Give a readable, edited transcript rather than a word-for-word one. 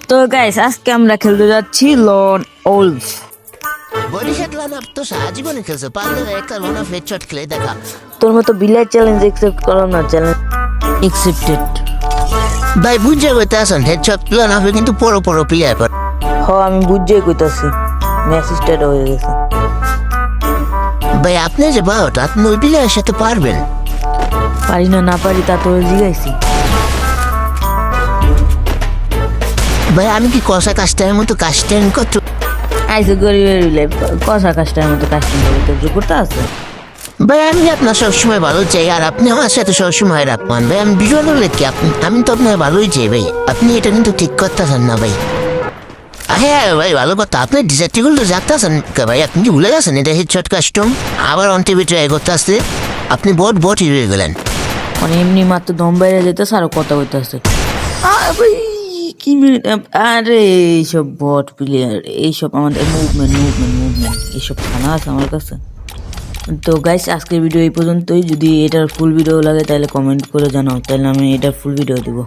তো গাইস আজকে আমরা খেলতে যাচ্ছি লন ওলফ। বরিশাল লাইনআপ তো আজীবনে খেলছে, পারলে একটা ওয়ান অফ হেডশট খেলে দেখা। তোর মতো বিলাই চ্যালেঞ্জ অ্যাকসেপ্ট করো না, চ্যালেঞ্জ অ্যাকসেপ্টেড। ভাই বুঝে বলতে আসেন হেডশট প্লেয়ার হবে কিন্তু বড় বড় প্লেয়ার। আমি বুঝেই কইতাছি, ম্যাচ স্টার্ট হয়ে গেছে। ভাই আপনি যে বাট আপনি ওই প্লেয়ারের সাথে পারবেন? পারি না পারি তা তো জিগাইছি। ভাই আমি কি কষা কাস্টের মতো কাস্টেন কত আইসে গরিবের বিলাই কষা কাজটার মতো কাস্টিং করতে যোগ্যতা আছে। ভাই আমি আপনার সবসময় ভালো চাই, আর আপনি আমার সাথে সবসময় রাখবেন। ভাই আমি বিজয় হলে কি আমি তো আপনার ভালোই চাই ভাই, আপনি এটা কিন্তু ঠিক করতেছেন না ভাই। হ্যাঁ ভাই ভালো কথা, আপনি ডিজার্টিগুলো তো যাচ্ছেন ভাই, আপনি কি ভুলে গেছেন এটা হেডশট কাস্টম আবার অন টিভি ট্রাই করতে আসতে আপনি বট হয়ে গেলেন। মানে এমনি মাত্র দম বাইরে যেতেছে আর কথা কইতেছে। কি আরে এইসব বট প্লেয়ার, এইসব আমাদের মুভমেন্ট এইসব খানা আছে আমার কাছে। তো গাইস আজকের ভিডিও এই পর্যন্তই। যদি এটার ফুল ভিডিও লাগে তাহলে কমেন্ট করে জানাও, তাহলে আমি এটার ফুল ভিডিও দিব।